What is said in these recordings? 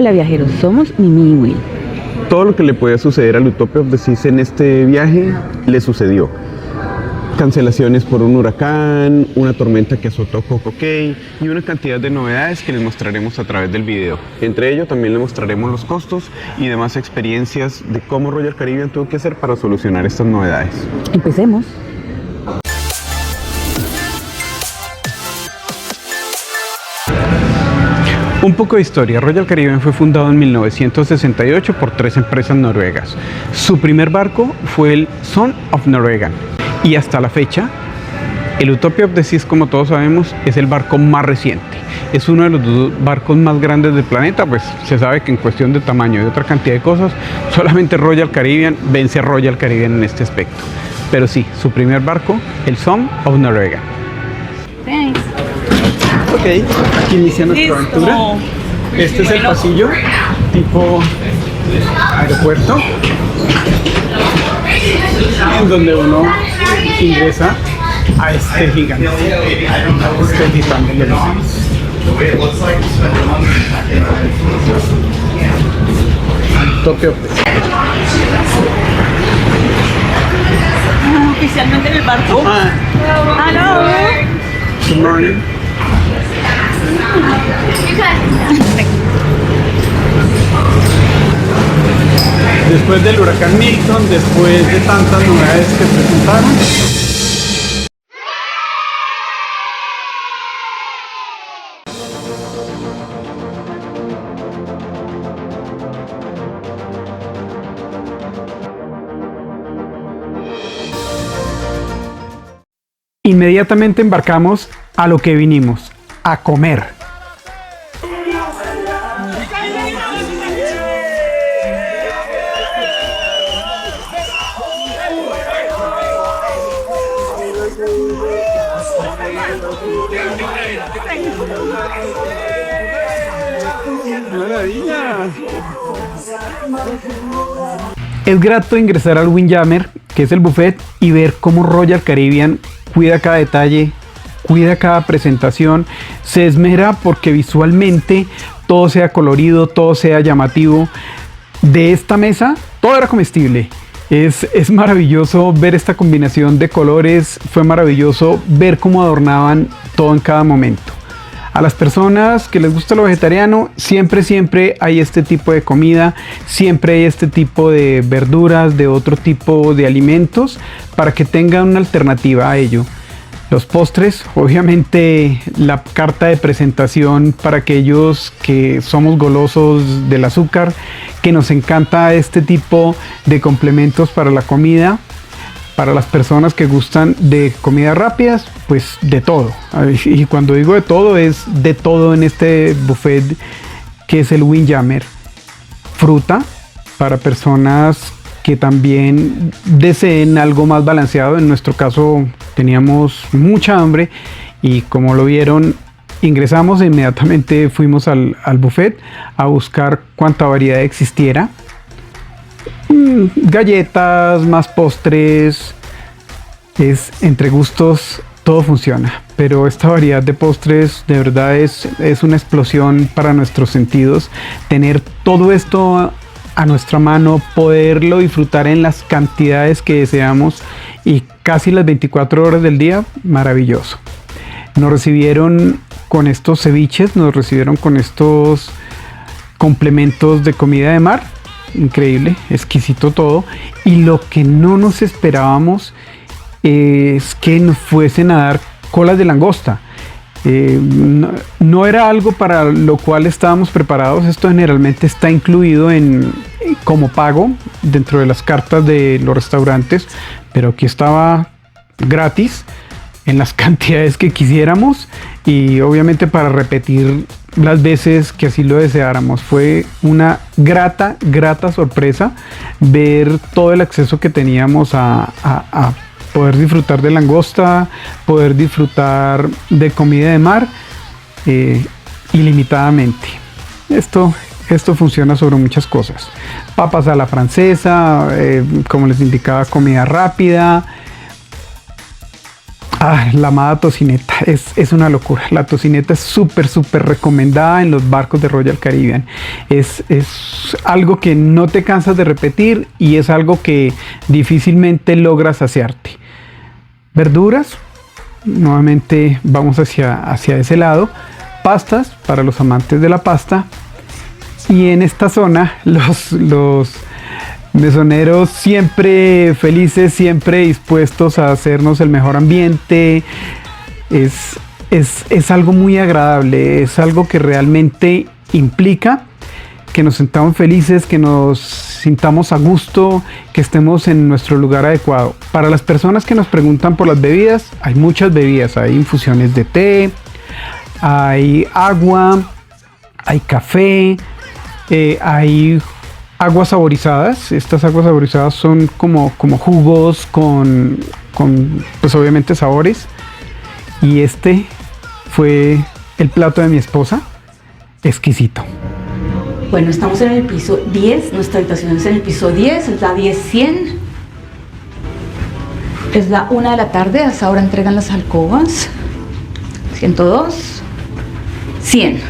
Hola viajeros, somos Mimi y Will. Todo lo que le podía suceder al Utopia of the Seas en este viaje le sucedió. Cancelaciones por un huracán, una tormenta que azotó Coco Cay y una cantidad de novedades que les mostraremos a través del video. Entre ello también les mostraremos los costos y demás experiencias de cómo Royal Caribbean tuvo que hacer para solucionar estas novedades. Empecemos. Un poco de historia. Royal Caribbean fue fundado en 1968 por 3 empresas noruegas. Su primer barco fue el Son of Norwegian y hasta la fecha el Utopia of the Seas, como todos sabemos, es el barco más reciente. Es uno de los 2 barcos más grandes del planeta, pues se sabe que en cuestión de tamaño y otra cantidad de cosas, solamente Royal Caribbean vence a Royal Caribbean en este aspecto. Pero sí, su primer barco, el Son of Norwegian. Thanks. Ok, aquí inicia nuestra aventura. Este es el pasillo tipo aeropuerto, en donde uno ingresa a este gigante, este titán de los mares. Utopia of the Seas. Oficialmente en el barco. Hello. Good morning. Después del huracán Milton, después de tantas novedades que presentaron, inmediatamente embarcamos a lo que vinimos, a comer. ¡Maravilla! Es grato ingresar al Windjammer, que es el buffet, y ver cómo Royal Caribbean cuida cada detalle, cuida cada presentación, se esmera porque visualmente todo sea colorido, todo sea llamativo. De esta mesa, todo era comestible. Es maravilloso ver esta combinación de colores, fue maravilloso ver cómo adornaban todo en cada momento. A las personas que les gusta lo vegetariano, siempre hay este tipo de comida, siempre hay este tipo de verduras, de otro tipo de alimentos, para que tengan una alternativa a ello. Los postres, obviamente la carta de presentación para aquellos que somos golosos del azúcar, que nos encanta este tipo de complementos para la comida. Para las personas que gustan de comidas rápidas, pues de todo. Y cuando digo de todo, es de todo en este buffet que es el Windjammer. Fruta para personas que también deseen algo más balanceado. En nuestro caso teníamos mucha hambre y como lo vieron, ingresamos e inmediatamente fuimos al buffet a buscar cuánta variedad existiera. Galletas, más postres, es entre gustos, todo funciona, pero esta variedad de postres de verdad es una explosión para nuestros sentidos. Tener todo esto a nuestra mano, poderlo disfrutar en las cantidades que deseamos y casi las 24 horas del día, maravilloso. Nos recibieron con estos ceviches, nos recibieron con estos complementos de comida de mar. Increíble, exquisito todo. Y lo que no nos esperábamos es que nos fuesen a dar colas de langosta. No era algo para lo cual estábamos preparados. Esto generalmente está incluido como pago dentro de las cartas de los restaurantes, pero aquí estaba gratis en las cantidades que quisiéramos y obviamente para repetir las veces que así lo deseáramos. Fue una grata sorpresa ver todo el acceso que teníamos a poder disfrutar de langosta, poder disfrutar de comida de mar ilimitadamente. Esto funciona sobre muchas cosas. Papas a la francesa, como les indicaba, comida rápida. La amada tocineta es una locura. La tocineta es súper recomendada en los barcos de Royal Caribbean. Es algo que no te cansas de repetir y es algo que difícilmente logras saciarte. Verduras, nuevamente vamos hacia ese lado. Pastas para los amantes de la pasta. Y en esta zona los mesoneros siempre felices, siempre dispuestos a hacernos el mejor ambiente. Es algo muy agradable, es algo que realmente implica que nos sintamos felices, que nos sintamos a gusto, que estemos en nuestro lugar adecuado. Para las personas que nos preguntan por las bebidas, hay muchas bebidas, hay infusiones de té, hay agua, hay café, hay aguas saborizadas. Estas aguas saborizadas son como jugos con pues obviamente sabores. Y este fue el plato de mi esposa. Exquisito. Bueno, estamos en el piso 10. Nuestra habitación es en el piso 10. Es la 10-100. Es la 1 de la tarde. A esa hora entregan las alcobas. 102. 100.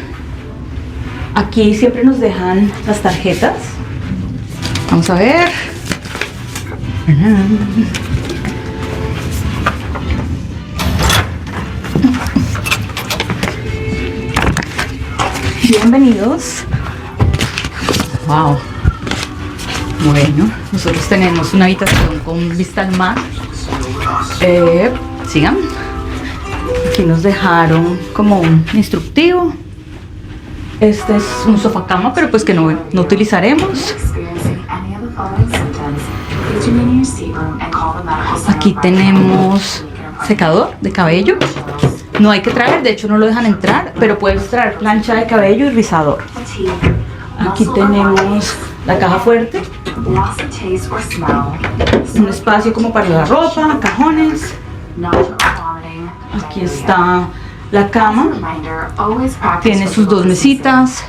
Aquí siempre nos dejan las tarjetas. Vamos a ver. Bienvenidos. Wow. Bueno, nosotros tenemos una habitación con vista al mar. Sigan. Aquí nos dejaron como un instructivo. Este es un sofá cama, pero pues que no utilizaremos. Aquí tenemos secador de cabello. No hay que traer, de hecho no lo dejan entrar, pero puedes traer plancha de cabello y rizador. Aquí tenemos la caja fuerte. Un espacio como para la ropa, cajones. Aquí está la cama. Tiene sus dos mesitas.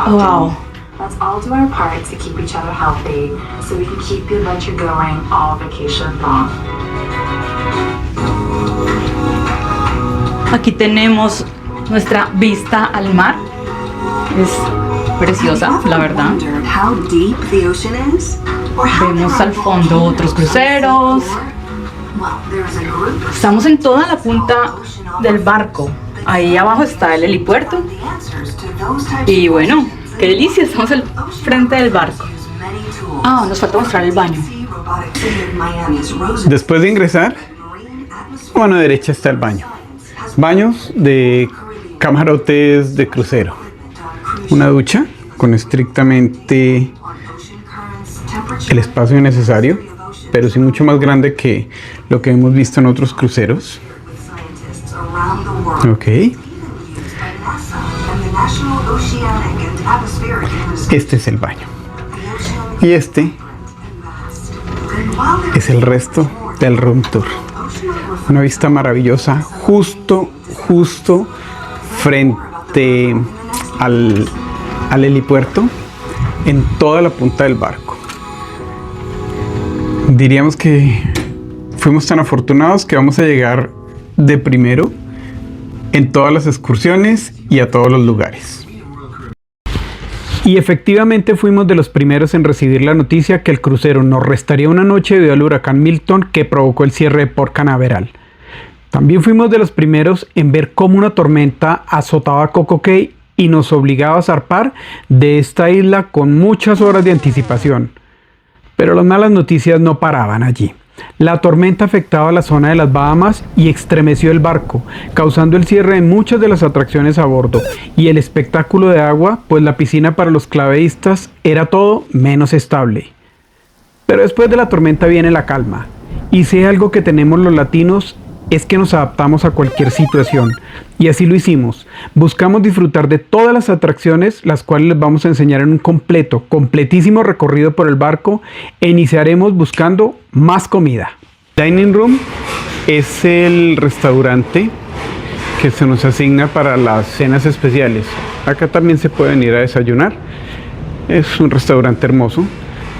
Wow. Let's all do our part to keep each other healthy so we can keep the adventure going all vacation long. Aquí tenemos nuestra vista al mar. Es preciosa, la verdad. Vemos al fondo otros cruceros. Estamos en toda la punta del barco. Ahí abajo está el helipuerto. Y bueno, qué delicia, estamos al frente del barco. Nos falta mostrar el baño. Después de ingresar, a mano derecha está el baño. Baños de camarotes de crucero. Una ducha con estrictamente el espacio necesario, pero sí mucho más grande que lo que hemos visto en otros cruceros. Ok. Este es el baño. Y este es el resto del room tour. Una vista maravillosa, justo frente al helipuerto, en toda la punta del barco. Diríamos que fuimos tan afortunados que vamos a llegar de primero en todas las excursiones y a todos los lugares. Y efectivamente fuimos de los primeros en recibir la noticia que el crucero nos restaría una noche debido al huracán Milton que provocó el cierre de Port Canaveral. También fuimos de los primeros en ver cómo una tormenta azotaba Coco Cay y nos obligaba a zarpar de esta isla con muchas horas de anticipación. Pero las malas noticias no paraban allí. La tormenta afectaba la zona de las Bahamas y estremeció el barco, causando el cierre de muchas de las atracciones a bordo y el espectáculo de agua, pues la piscina para los claveístas era todo menos estable. Pero después de la tormenta viene la calma, y si hay algo que tenemos los latinos es que nos adaptamos a cualquier situación, y así lo hicimos. Buscamos disfrutar de todas las atracciones, las cuales les vamos a enseñar en un completísimo recorrido por el barco, e iniciaremos buscando más comida. Dining Room es el restaurante que se nos asigna para las cenas especiales. Acá también se pueden ir a desayunar. Es un restaurante hermoso.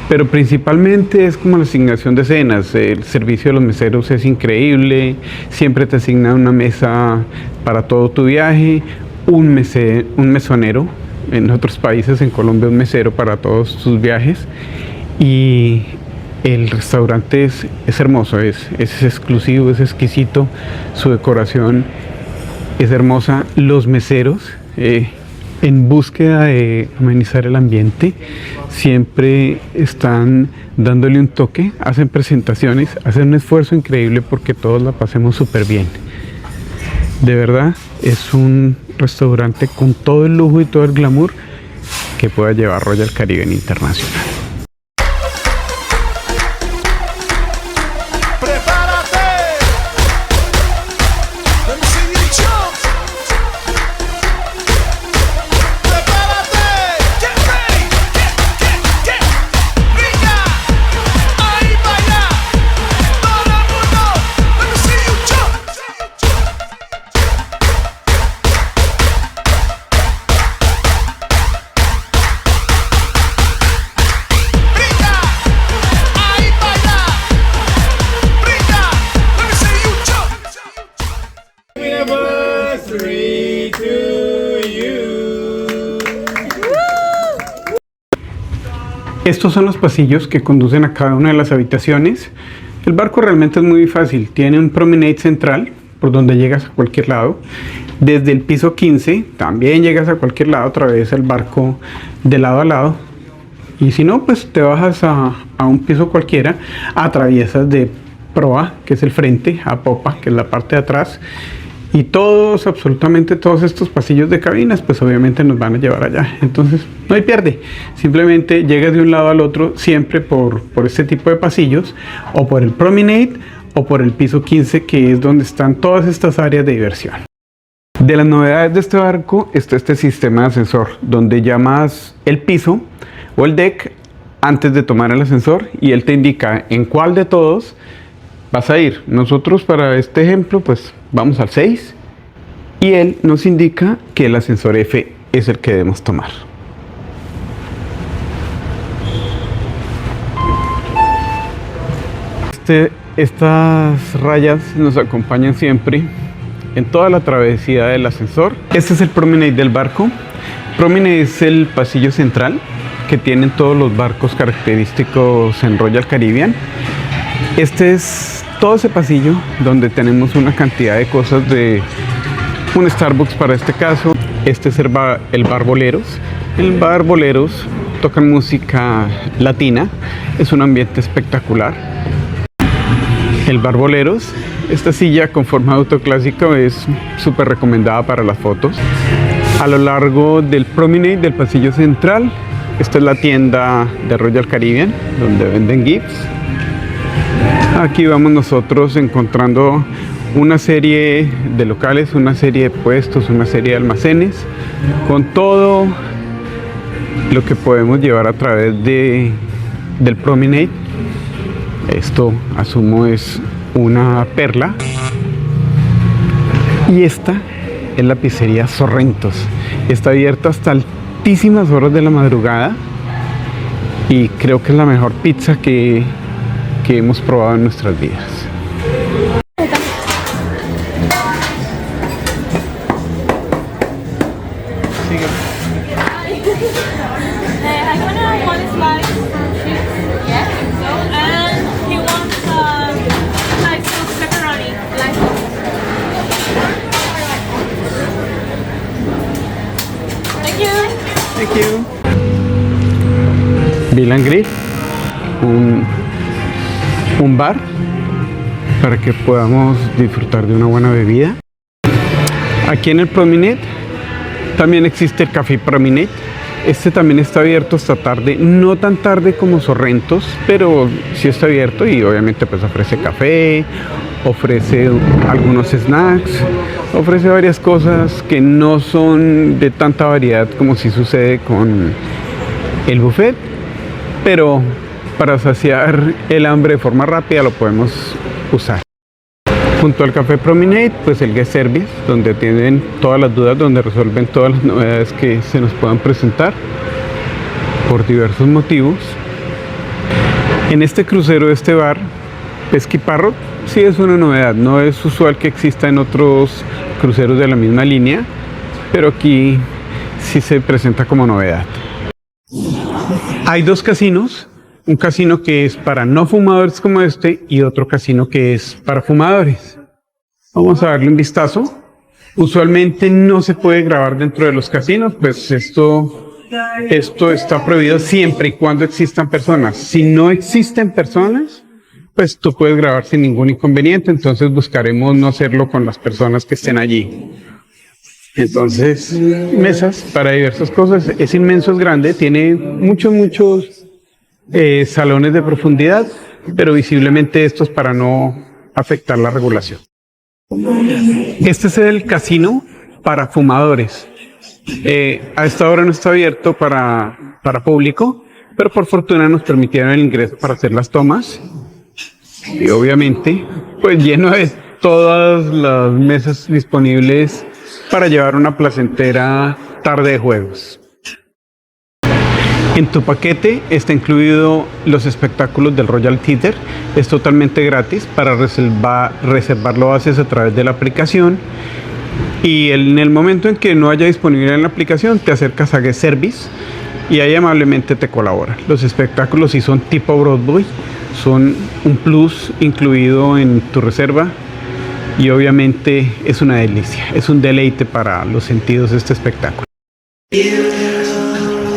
pero principalmente es como la asignación de cenas. El servicio de los meseros es increíble, siempre te asignan una mesa para todo tu viaje, un mesonero, en otros países, en Colombia un mesero para todos tus viajes, y el restaurante es hermoso, es exclusivo, es exquisito, su decoración es hermosa, los meseros en búsqueda de amenizar el ambiente siempre están dándole un toque, hacen presentaciones, hacen un esfuerzo increíble porque todos la pasemos súper bien. De verdad es un restaurante con todo el lujo y todo el glamour que pueda llevar Royal Caribbean International. Estos son los pasillos que conducen a cada una de las habitaciones. El barco realmente es muy fácil. Tiene un promenade central por donde llegas a cualquier lado. Desde el piso 15 también llegas a cualquier lado a través del barco de lado a lado. Y si no, pues te bajas a un piso cualquiera, atraviesas de proa, que es el frente, a popa, que es la parte de atrás. Y todos, absolutamente todos estos pasillos de cabinas, pues obviamente nos van a llevar allá. Entonces, no hay pierde. Simplemente llegas de un lado al otro, siempre por este tipo de pasillos, o por el promenade, o por el piso 15, que es donde están todas estas áreas de diversión. De las novedades de este barco está este sistema de ascensor, donde llamas el piso o el deck antes de tomar el ascensor, y él te indica en cuál de todos vas a ir. Nosotros para este ejemplo pues vamos al 6 y él nos indica que el ascensor F es el que debemos tomar. Estas rayas nos acompañan siempre en toda la travesía del ascensor. Este es el promenade del barco. Promenade es el pasillo central que tienen todos los barcos característicos en Royal Caribbean. Este es todo ese pasillo donde tenemos una cantidad de cosas, de un Starbucks para este caso. Este es el bar Boleros. El bar Boleros tocan música latina, es un ambiente espectacular. El bar Boleros, esta silla con forma de autoclásico es súper recomendada para las fotos. A lo largo del promenade del pasillo central, esta es la tienda de Royal Caribbean donde venden gifts. Aquí vamos nosotros encontrando una serie de locales, una serie de puestos, una serie de almacenes con todo lo que podemos llevar a través del promenade. Esto asumo es una perla, y esta es la pizzería Sorrentos. Está abierta hasta altísimas horas de la madrugada y creo que es la mejor pizza que hemos probado en nuestras vidas. Thank you. Bill and Grill, un bar para que podamos disfrutar de una buena bebida. Aquí en el promenade también existe el Café Promenade. Este también está abierto hasta tarde, no tan tarde como Sorrentos, pero sí está abierto y obviamente pues ofrece café, ofrece algunos snacks, ofrece varias cosas que no son de tanta variedad como si sucede con el buffet, pero para saciar el hambre de forma rápida lo podemos usar. Junto al Café Promenade, pues el Guest Service, donde atienden todas las dudas, donde resuelven todas las novedades que se nos puedan presentar por diversos motivos. En este crucero de este bar, Pesca y Parrot, sí es una novedad. No es usual que exista en otros cruceros de la misma línea, pero aquí sí se presenta como novedad. Hay dos casinos, un casino que es para no fumadores como este y otro casino que es para fumadores. Vamos a darle un vistazo. Usualmente no se puede grabar dentro de los casinos, pues esto está prohibido siempre y cuando existan personas. Si no existen personas, pues tú puedes grabar sin ningún inconveniente, entonces buscaremos no hacerlo con las personas que estén allí. Entonces, mesas para diversas cosas, es inmenso, es grande, tiene muchos salones de profundidad, pero visiblemente esto es para no afectar la regulación. Este es el casino para fumadores. A esta hora no está abierto para público, pero por fortuna nos permitieron el ingreso para hacer las tomas. Y obviamente, pues lleno de todas las mesas disponibles para llevar una placentera tarde de juegos. En tu paquete está incluido los espectáculos del Royal Theatre. Es totalmente gratis. Para reservar lo haces a través de la aplicación. Y en el momento en que no haya disponibilidad en la aplicación, te acercas a Guest Service y ahí amablemente te colabora. Los espectáculos sí son tipo Broadway, son un plus incluido en tu reserva y obviamente es una delicia, es un deleite para los sentidos este espectáculo.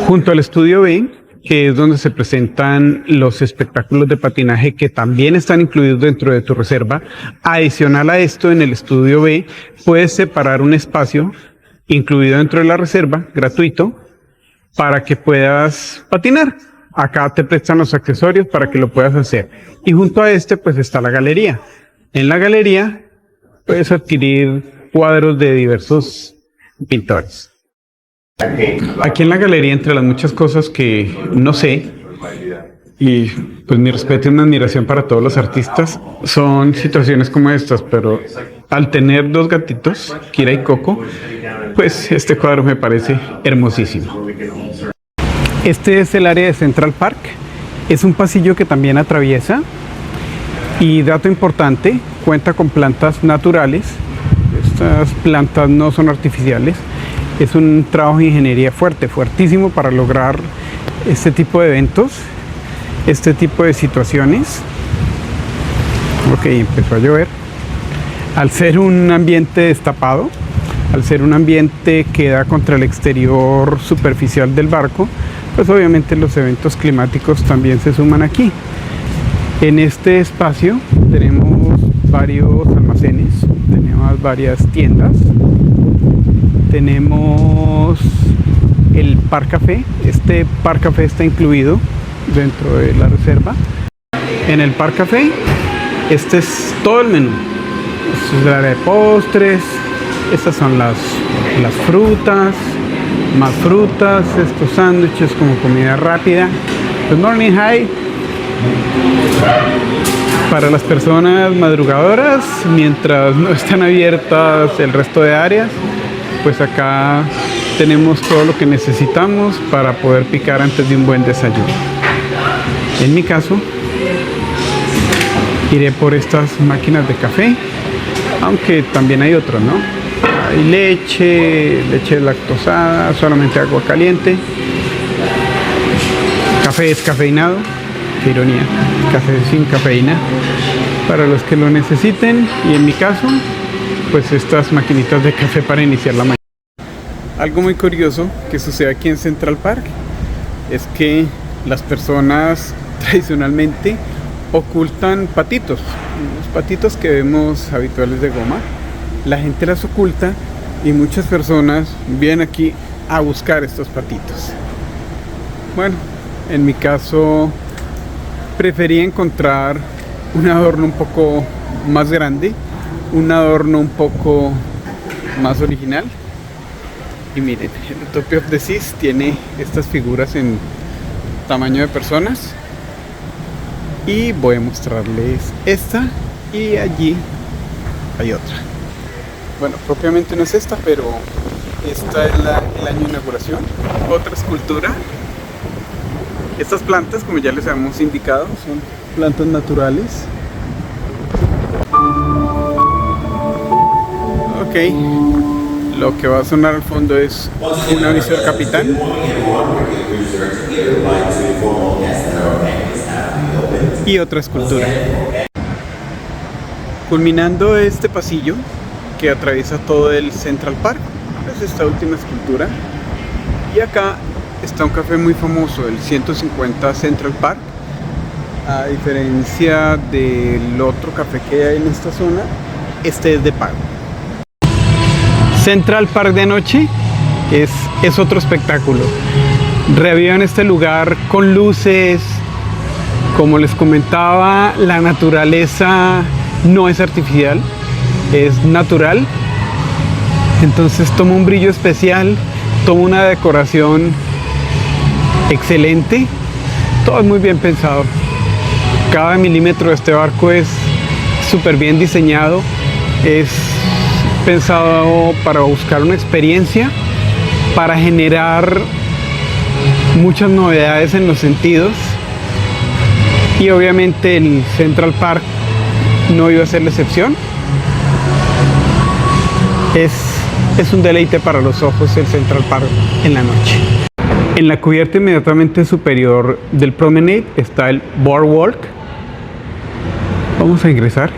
Junto al estudio B, que es donde se presentan los espectáculos de patinaje que también están incluidos dentro de tu reserva. Adicional a esto, en el estudio B, puedes separar un espacio incluido dentro de la reserva, gratuito, para que puedas patinar. Acá te prestan los accesorios para que lo puedas hacer. Y junto a este, pues está la galería. En la galería puedes adquirir cuadros de diversos pintores. Aquí en la galería, entre las muchas cosas que no sé, y pues mi respeto y una admiración para todos los artistas, son situaciones como estas, pero al tener dos gatitos, Kira y Coco, pues este cuadro me parece hermosísimo. Este es el área de Central Park, es un pasillo que también atraviesa y, dato importante, cuenta con plantas naturales. Estas plantas no son artificiales. Es un trabajo de ingeniería fuertísimo para lograr este tipo de eventos, este tipo de situaciones. Ok, empezó a llover. Al ser un ambiente destapado, al ser un ambiente que da contra el exterior superficial del barco, pues obviamente los eventos climáticos también se suman aquí. En este espacio tenemos varios almacenes, tenemos varias tiendas. Tenemos el Park Café. Este Park Café está incluido dentro de la reserva. En el Park Café, este es todo el menú. Este es el área de postres. Estas son las frutas, más frutas, estos sándwiches como comida rápida. Good morning, hi. Para las personas madrugadoras, mientras no están abiertas el resto de áreas, pues acá tenemos todo lo que necesitamos para poder picar antes de un buen desayuno. En mi caso, iré por estas máquinas de café, aunque también hay otros, ¿no? Hay leche lactosada, solamente agua caliente. Café descafeinado, qué ironía, café sin cafeína, para los que lo necesiten, y en mi caso, pues estas maquinitas de café para iniciar la mañana. Algo muy curioso que sucede aquí en Central Park es que las personas tradicionalmente ocultan patitos. Los patitos que vemos habituales de goma, la gente las oculta y muchas personas vienen aquí a buscar estos patitos. Bueno, en mi caso preferí encontrar un adorno un poco más grande, un adorno un poco más original. Y miren, el Utopia of the Seas tiene estas figuras en tamaño de personas. Y voy a mostrarles esta, y allí hay otra. Bueno, propiamente no es esta, pero esta es el año de inauguración. Otra escultura Estas plantas, como ya les habíamos indicado, son plantas naturales. Ok, lo que va a sonar al fondo es un aviso del capitán. Y otra escultura. Culminando este pasillo que atraviesa todo el Central Park, es esta última escultura. Y acá está un café muy famoso, el 150 Central Park. A diferencia del otro café que hay en esta zona, este es de pago. Central Park de noche es otro espectáculo. Reavivan este lugar con luces. Como les comentaba, la naturaleza no es artificial, es natural. Entonces toma un brillo especial, toma una decoración excelente. Todo es muy bien pensado. Cada milímetro de este barco es súper bien diseñado. Es pensado para buscar una experiencia, para generar muchas novedades en los sentidos. Y obviamente el Central Park no iba a ser la excepción. Es un deleite para los ojos el Central Park en la noche. En la cubierta inmediatamente superior del Promenade está el Boardwalk. Vamos a ingresar.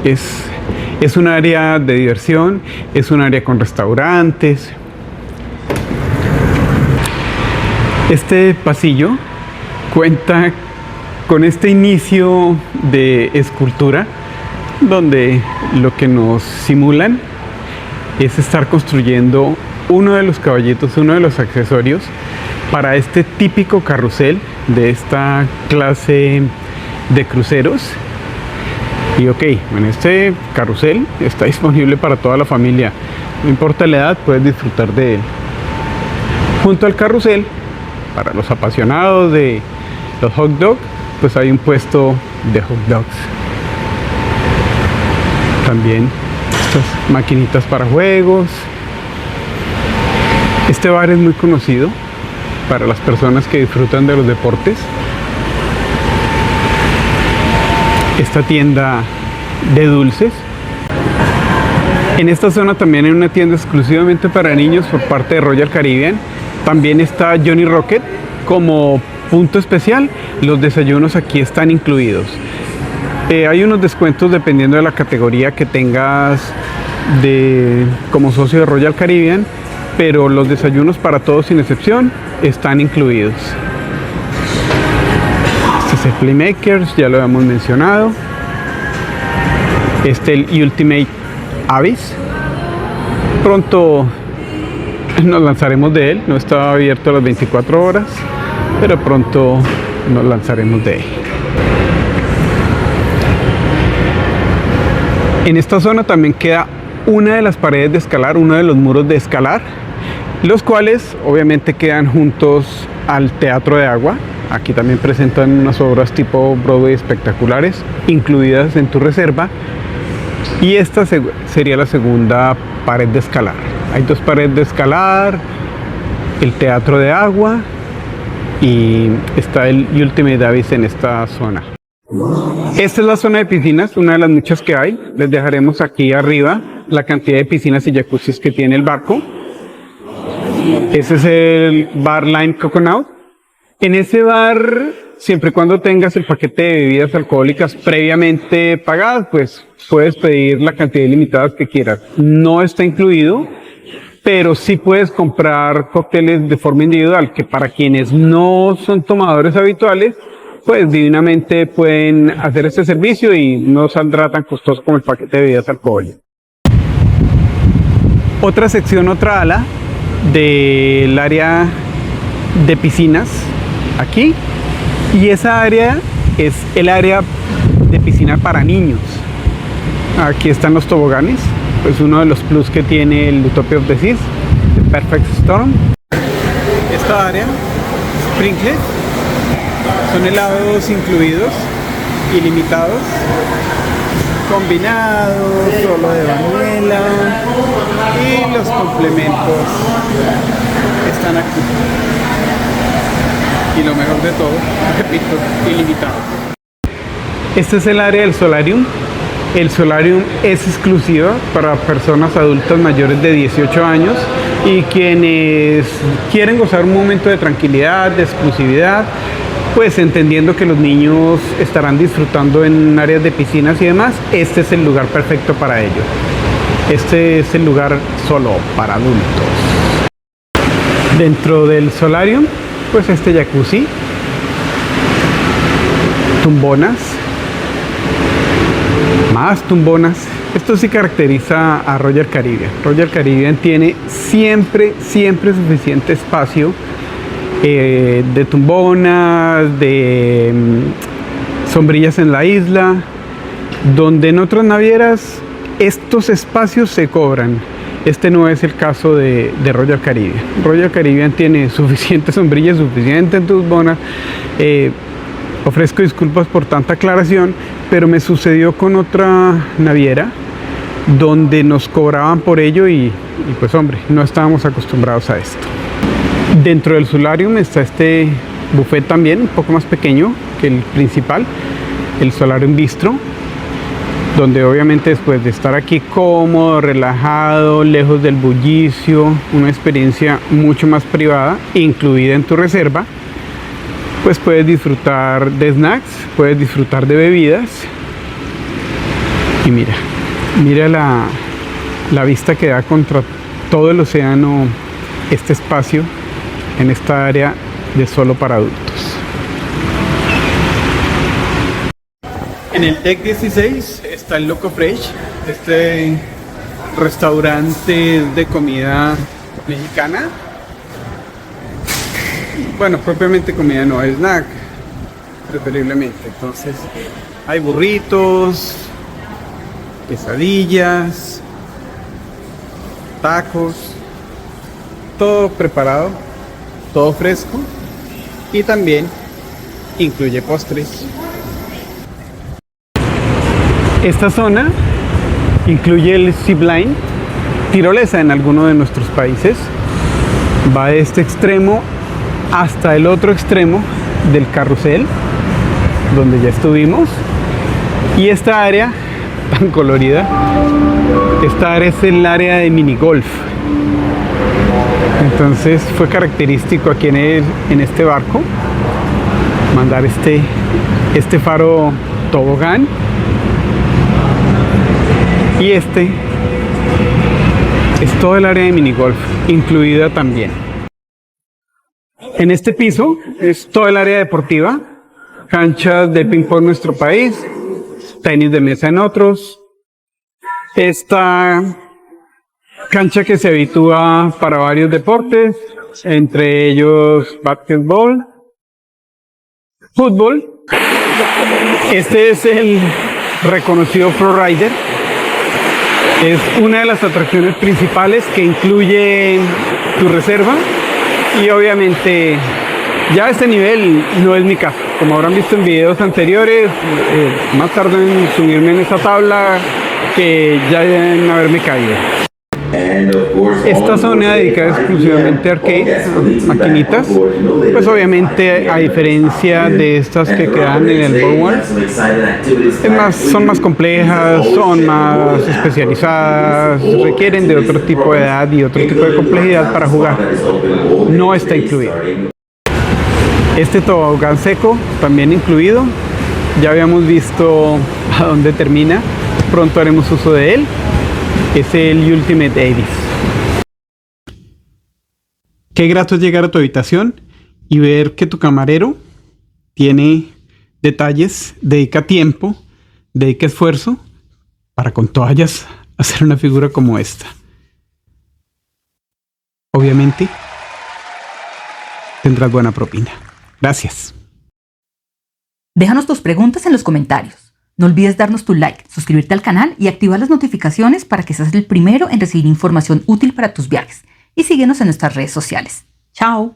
Es un área de diversión, es un área con restaurantes. Este pasillo cuenta con este inicio de escultura, donde lo que nos simulan es estar construyendo uno de los caballitos, uno de los accesorios para este típico carrusel de esta clase de cruceros. Y ok, en este carrusel está disponible para toda la familia, no importa la edad, puedes disfrutar de él. Junto al carrusel, para los apasionados de los hot dogs, pues hay un puesto de hot dogs. También estas maquinitas para juegos. Este bar es muy conocido para las personas que disfrutan de los deportes. Esta tienda de dulces. En esta zona también hay una tienda exclusivamente para niños por parte de Royal Caribbean. También está Johnny Rocket como punto especial. Los desayunos aquí están incluidos. Hay unos descuentos dependiendo de la categoría que tengas como socio de Royal Caribbean, pero los desayunos para todos sin excepción están incluidos. Este es el Playmakers, ya lo habíamos mencionado. Este es el Ultimate Abyss. Pronto nos lanzaremos de él, no está abierto a las 24 horas, pero pronto nos lanzaremos de él. En esta zona también queda una de las paredes de escalar, uno de los muros de escalar, los cuales obviamente quedan juntos al Teatro de Agua. Aquí también presentan unas obras tipo Broadway espectaculares, incluidas en tu reserva. Y esta sería la segunda pared de escalar. Hay dos paredes de escalar, el Teatro de Agua y está el Ultimate Abyss en esta zona. Esta es la zona de piscinas, una de las muchas que hay. Les dejaremos aquí arriba la cantidad de piscinas y jacuzzis que tiene el barco. Ese es el Bar Line Coconut. En ese bar, siempre y cuando tengas el paquete de bebidas alcohólicas previamente pagadas, pues puedes pedir la cantidad ilimitada que quieras. No está incluido, pero sí puedes comprar cócteles de forma individual, que para quienes no son tomadores habituales, pues divinamente pueden hacer este servicio y no saldrá tan costoso como el paquete de bebidas alcohólicas. Otra sección, otra ala del área de piscinas aquí, y esa área es el área de piscina para niños. Aquí están los toboganes, pues uno de los plus que tiene el Utopia of the Seas, The Perfect Storm. Esta área, sprinkler, son helados incluidos, ilimitados, combinados, solo de vanilla, y los complementos están aquí. y lo mejor de todo, repito, ilimitado. Este es el área del solarium. El solarium es exclusiva para personas adultas mayores de 18 años y quienes quieren gozar un momento de tranquilidad, de exclusividad, pues entendiendo que los niños estarán disfrutando en áreas de piscinas y demás, este es el lugar perfecto para ello. Este es el lugar solo para adultos. Dentro del solarium, pues este jacuzzi, tumbonas, más tumbonas. Esto sí caracteriza a Royal Caribbean. Royal Caribbean tiene siempre suficiente espacio de tumbonas, de sombrillas en la isla, donde en otras navieras estos espacios se cobran. Este no es el caso de Royal Caribbean. Royal Caribbean tiene suficiente sombrilla, suficiente tumbonas. Ofrezco disculpas por tanta aclaración, pero me sucedió con otra naviera donde nos cobraban por ello y pues hombre, no estábamos acostumbrados a esto. Dentro del solarium está este buffet también, un poco más pequeño que el principal, el solarium bistro, donde obviamente después de estar aquí cómodo, relajado, lejos del bullicio, una experiencia mucho más privada, incluida en tu reserva, pues puedes disfrutar de snacks, puedes disfrutar de bebidas. Y mira la vista que da contra todo el océano este espacio en esta área de solo para adultos. En el deck 16 está el Loco Fresh, este restaurante de comida mexicana. Bueno, propiamente comida no, snack, preferiblemente. Entonces, hay burritos, quesadillas, tacos, todo preparado, todo fresco y también incluye postres. Esta zona incluye el zipline, tirolesa en alguno de nuestros países. Va de este extremo hasta el otro extremo del carrusel, donde ya estuvimos. Y esta área tan colorida, esta área es el área de minigolf. Entonces fue característico aquí en este barco mandar este faro tobogán, y este es todo el área de minigolf incluida también. En este piso es todo el área deportiva, canchas de ping pong en nuestro país, tenis de mesa en otros, esta cancha que se habitúa para varios deportes, entre ellos básquetbol, fútbol. Este es el reconocido Pro Rider. Es una de las atracciones principales que incluye tu reserva. Y obviamente ya a este nivel no es mi caso. Como habrán visto en videos anteriores, más tarde en subirme en esa tabla que ya en haberme caído. Esta zona dedicada exclusivamente a arcade, a maquinitas, pues obviamente a diferencia de estas que quedan en el boardwalk, son más complejas, son más especializadas, requieren de otro tipo de edad y otro tipo de complejidad para jugar. No está incluido. Este tobogán seco también incluido. Ya habíamos visto a dónde termina. Pronto haremos uso de él. Es el Ultimate 80s. Qué grato es llegar a tu habitación y ver que tu camarero tiene detalles, dedica tiempo, dedica esfuerzo para con toallas hacer una figura como esta. Obviamente tendrás buena propina. Gracias. Déjanos tus preguntas en los comentarios. No olvides darnos tu like, suscribirte al canal y activar las notificaciones para que seas el primero en recibir información útil para tus viajes. Y síguenos en nuestras redes sociales. ¡Chao!